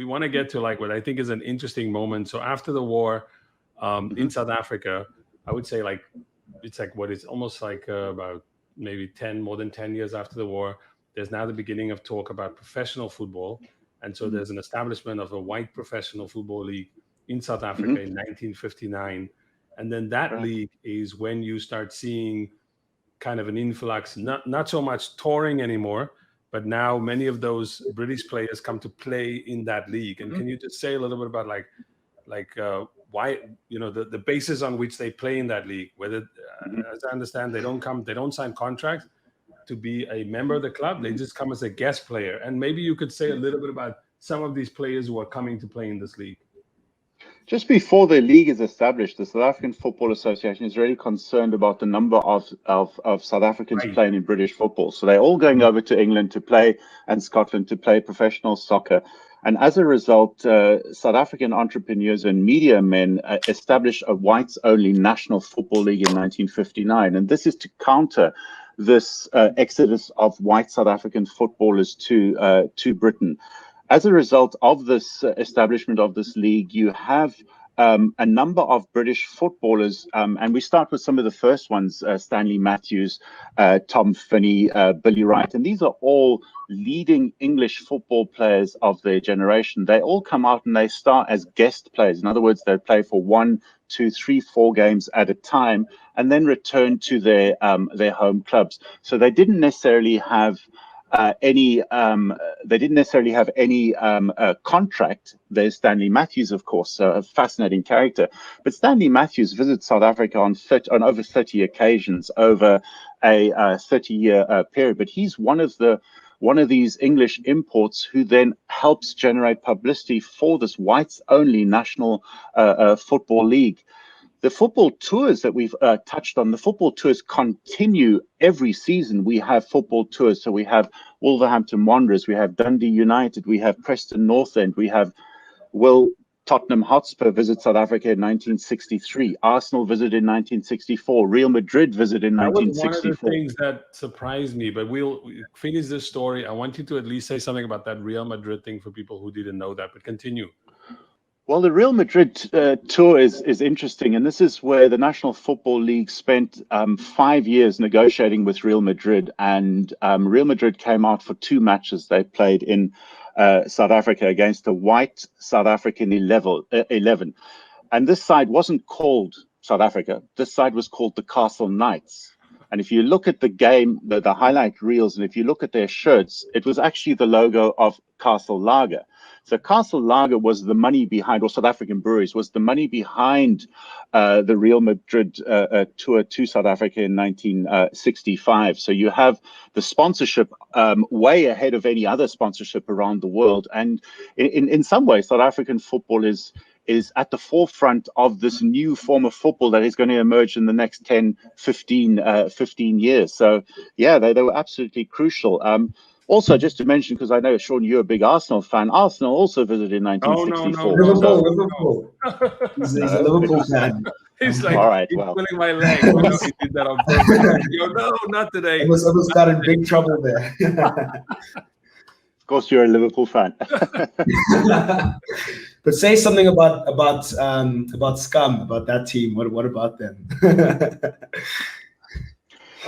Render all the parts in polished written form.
want to get to like what I think is an interesting moment. So after the war in South Africa, I would say like it's like what is almost like about maybe more than 10 years after the war. There's now the beginning of talk about professional football. And so there's an establishment of a white professional football league in South Africa in 1959. And then that league is when you start seeing kind of an influx, not so much touring anymore, but now many of those British players come to play in that league. And can you just say a little bit about why, the basis on which they play in that league, whether, as I understand, they don't sign contracts to be a member of the club. They just come as a guest player. And maybe you could say a little bit about some of these players who are coming to play in this league. Just before the league is established, the South African Football Association is really concerned about the number of South Africans playing in British football. So they're all going over to England to play and Scotland to play professional soccer. And as a result, South African entrepreneurs and media men established a whites-only national football league in 1959. And this is to counter this exodus of white South African footballers to Britain. As a result of this establishment of this league, you have a number of British footballers, and we start with some of the first ones, Stanley Matthews, Tom Finney, Billy Wright, and these are all leading English football players of their generation. They all come out and they start as guest players. In other words, they play for 1, 2, 3, 4 games at a time, and then return to their home clubs. So they didn't necessarily have any contract. There's Stanley Matthews, of course, a fascinating character. But Stanley Matthews visits South Africa on over 30 occasions over a 30-year period. But he's one of these English imports who then helps generate publicity for this whites-only national football league. The football tours that we've touched on, the football tours continue every season. We have football tours. So we have Wolverhampton Wanderers, we have Dundee United, we have Preston North End, we have Tottenham Hotspur visit South Africa in 1963. Arsenal visited in 1964. Real Madrid visited in 1964. That was one of the things that surprised me, but we'll finish this story. I want you to at least say something about that Real Madrid thing for people who didn't know that, but continue. Well, the Real Madrid tour is interesting, and this is where the National Football League spent 5 years negotiating with Real Madrid, and Real Madrid came out for 2 matches they played in South Africa against a white South African 11. And this side wasn't called South Africa. This side was called the Castle Knights. And if you look at the game, the highlight reels, and if you look at their shirts, it was actually the logo of Castle Lager. So Castle Lager was the money behind, or South African Breweries was the money behind the Real Madrid tour to South Africa in 1965. So you have the sponsorship way ahead of any other sponsorship around the world. And in some ways, South African football is at the forefront of this new form of football that is going to emerge in the next 10, 15 years. So, yeah, they were absolutely crucial. Also, just to mention, because I know, Sean, you're a big Arsenal fan, Arsenal also visited in 1964. Liverpool. He's a Liverpool fan. He's like, all right, he's pulling my leg. He did that on purpose. No, not today. I was got in big trouble there. Of course, you're a Liverpool fan. But say something about Scum, about that team. What about them?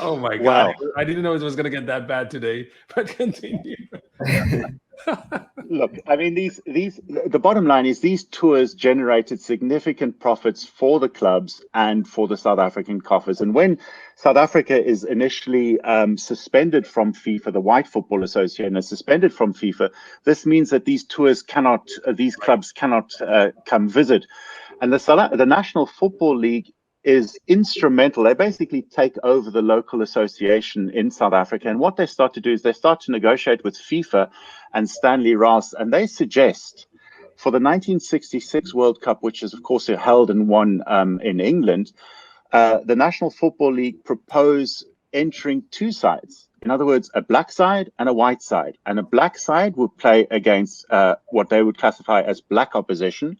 Oh my God! I didn't know it was going to get that bad today. But continue. Look, I mean, the bottom line is these tours generated significant profits for the clubs and for the South African coffers. And when South Africa is initially suspended from FIFA, the White Football Association is suspended from FIFA, this means that these clubs cannot come visit. And the National Football League is instrumental. They basically take over the local association in South Africa. And what they start to do is they start to negotiate with FIFA and Stanley Ross, and they suggest for the 1966 World Cup, which is, of course, held and won in England, the National Football League propose entering 2 sides. In other words, a black side and a white side. And a black side would play against what they would classify as black opposition,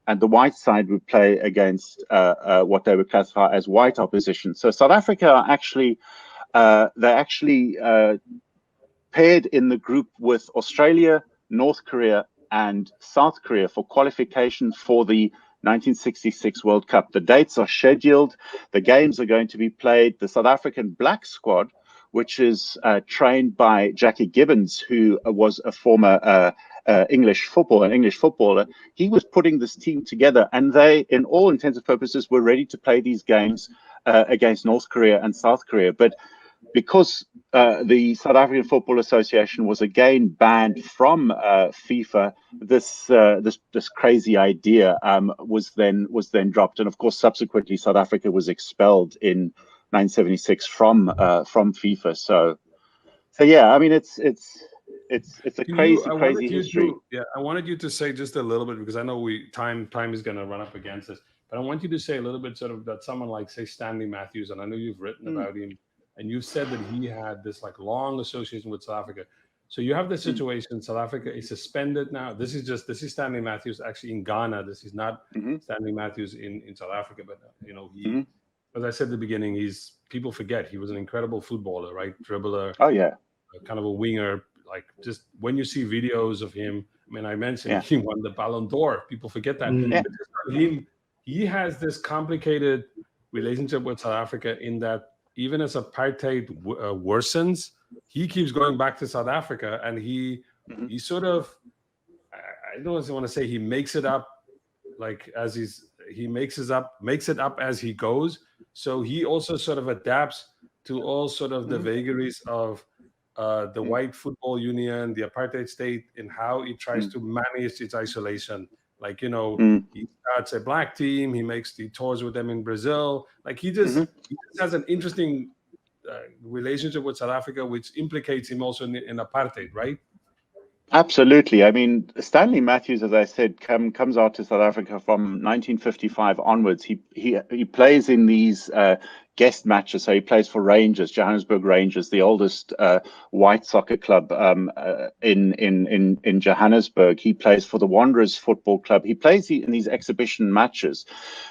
and the white side would play against what they would classify as white opposition. So South Africa are actually paired in the group with Australia, North Korea, and South Korea for qualification for the 1966 World Cup. The dates are scheduled. The games are going to be played. The South African black squad, which is trained by Jackie Gibbons, who was a former English footballer, he was putting this team together, and they, in all intents and purposes, were ready to play these games against North Korea and South Korea. But because the South African Football Association was again banned from FIFA, this crazy idea was then dropped, and of course, subsequently, South Africa was expelled in 1976 from FIFA. So yeah, I mean, it's a crazy history. I wanted you to say just a little bit, because I know time is going to run up against us, but I want you to say a little bit sort of that someone like, say, Stanley Matthews, and I know you've written about him, and you said that he had this like long association with South Africa. So you have the situation, South Africa is suspended now. This is Stanley Matthews actually in Ghana. This is not Stanley Matthews in South Africa, but he, as I said at the beginning, people forget he was an incredible footballer, right? Dribbler. Oh yeah. Kind of a winger. Like, just when you see videos of him, I mean, I mentioned he won the Ballon d'Or. People forget that. He has this complicated relationship with South Africa, in that even as apartheid worsens, he keeps going back to South Africa, and he sort of, I don't want to say he makes it up, like he makes it up as he goes. So he also sort of adapts to all sort of the vagaries of the white football union, the apartheid state, and how it tries to manage its isolation. Like, he starts a black team, he tours with them in Brazil. Like, he just has an interesting relationship with South Africa, which implicates him also in apartheid, right? Absolutely. I mean, Stanley Matthews, as I said, comes out to South Africa from 1955 onwards. He plays in these guest matches. So he plays for Rangers, Johannesburg Rangers, the oldest white soccer club in Johannesburg. He plays for the Wanderers Football Club. He plays in these exhibition matches,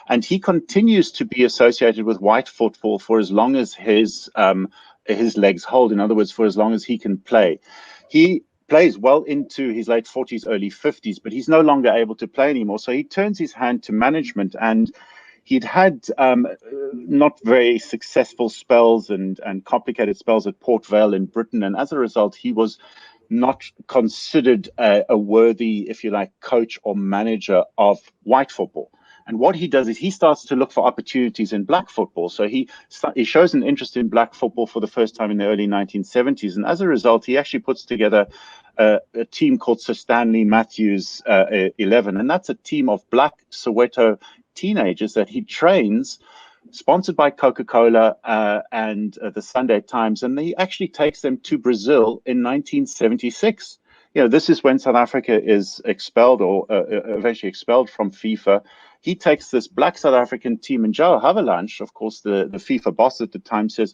and he continues to be associated with white football for as long as his legs hold. In other words, for as long as he can play. He plays well into his late 40s, early 50s, but he's no longer able to play anymore. So he turns his hand to management, and he'd had not very successful spells and complicated spells at Port Vale in Britain. And as a result, he was not considered a worthy, if you like, coach or manager of white football. And what he does is he starts to look for opportunities in black football. So he shows an interest in black football for the first time in the early 1970s. And as a result, he actually puts together a team called Sir Stanley Matthews 11. And that's a team of black Soweto teenagers that he trains, sponsored by Coca-Cola and the Sunday Times. And he actually takes them to Brazil in 1976. This is when South Africa is expelled, or eventually expelled from FIFA. He takes this black South African team, and João Havelange, of course, the FIFA boss at the time, says,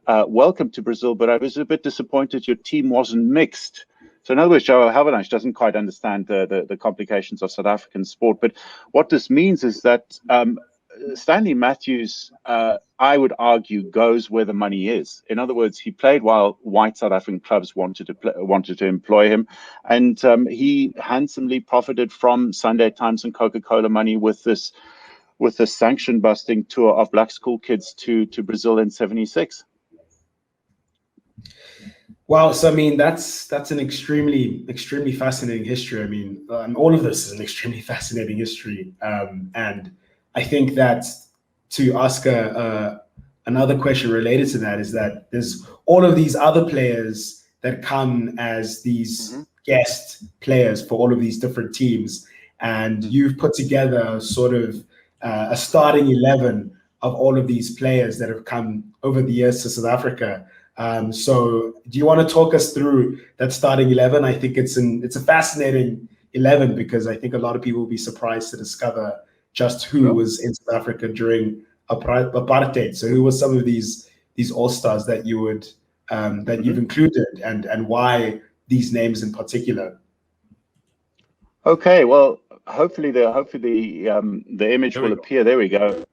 welcome to Brazil, but I was a bit disappointed your team wasn't mixed. So in other words, João Havelange doesn't quite understand the complications of South African sport. But what this means is that Stanley Matthews, I would argue, goes where the money is. In other words, he played while white South African clubs wanted to employ him, and he handsomely profited from Sunday Times and Coca-Cola money with this sanction-busting tour of black school kids to Brazil in '76. Wow, so I mean that's an extremely fascinating history. I mean, all of this is an extremely fascinating history, and I think that to ask another question related to that is that there's all of these other players that come as these guest players for all of these different teams, and you've put together sort of a starting 11 of all of these players that have come over the years to South Africa. So do you want to talk us through that starting 11? I think it's a fascinating 11, because I think a lot of people will be surprised to discover just who was in South Africa during apartheid. So who were some of these all-stars that you would that you've included, and why these names in particular? Okay, well, hopefully the image will appear. There we go.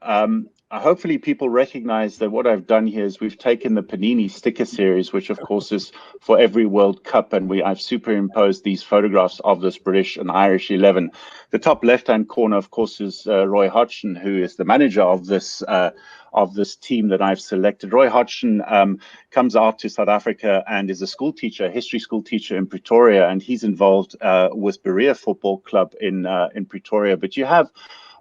hopefully people recognize that what I've done here is we've taken the Panini sticker series, which of course is for every World Cup, and I've superimposed these photographs of this British and Irish 11. The top left-hand corner, of course, is Roy Hodgson, who is the manager of this team that I've selected. Roy Hodgson comes out to South Africa and is a school teacher, a history school teacher in Pretoria, and he's involved with Berea Football Club in Pretoria. But you have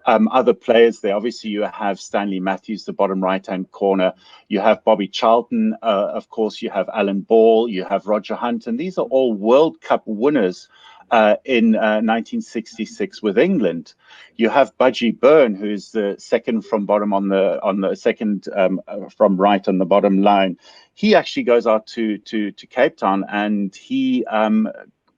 other players there. Obviously, you have Stanley Matthews, the bottom right-hand corner. You have Bobby Charlton, of course. You have Alan Ball. You have Roger Hunt, and these are all World Cup winners in 1966 with England. You have Budgie Byrne, who's the second from bottom on the second from right on the bottom line. He actually goes out to Cape Town, and he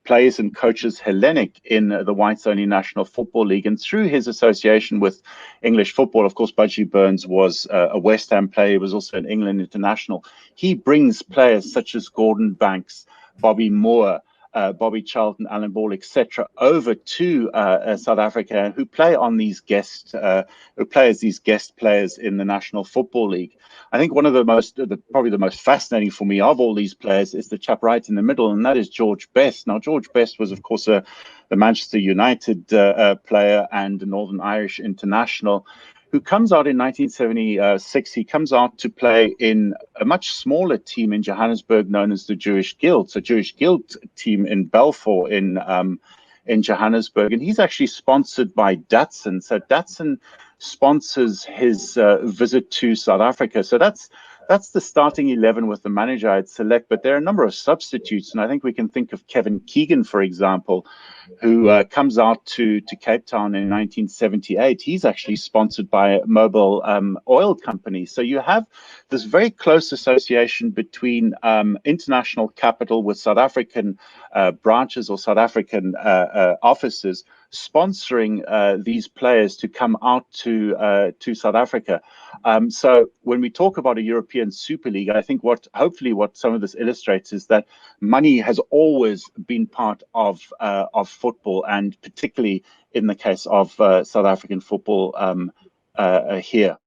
plays and coaches Hellenic in the Whites Only National Football League. And through his association with English football, of course, Budgie Burns was a West Ham player. He was also an England international. He brings players such as Gordon Banks, Bobby Moore, Bobby Charlton, Alan Ball, etc., over to South Africa, who play on these as these guest players in the National Football League. I think one of probably the most fascinating for me of all these players is the chap right in the middle, and that is George Best. Now, George Best was, of course, the Manchester United player and a Northern Irish international, who comes out in 1976. He comes out to play in a much smaller team in Johannesburg known as the Jewish Guild. So Jewish Guild team in Balfour in Johannesburg. And he's actually sponsored by Datsun. So Datsun sponsors his visit to South Africa. So that's the starting 11 with the manager I'd select, but there are a number of substitutes, and I think we can think of Kevin Keegan, for example, who comes out to Cape Town in 1978. He's actually sponsored by Mobil Oil Company. So you have this very close association between international capital with South African branches or South African offices sponsoring these players to come out to South Africa. So when we talk about a European Super League, I think hopefully what some of this illustrates is that money has always been part of football, and particularly in the case of South African football here.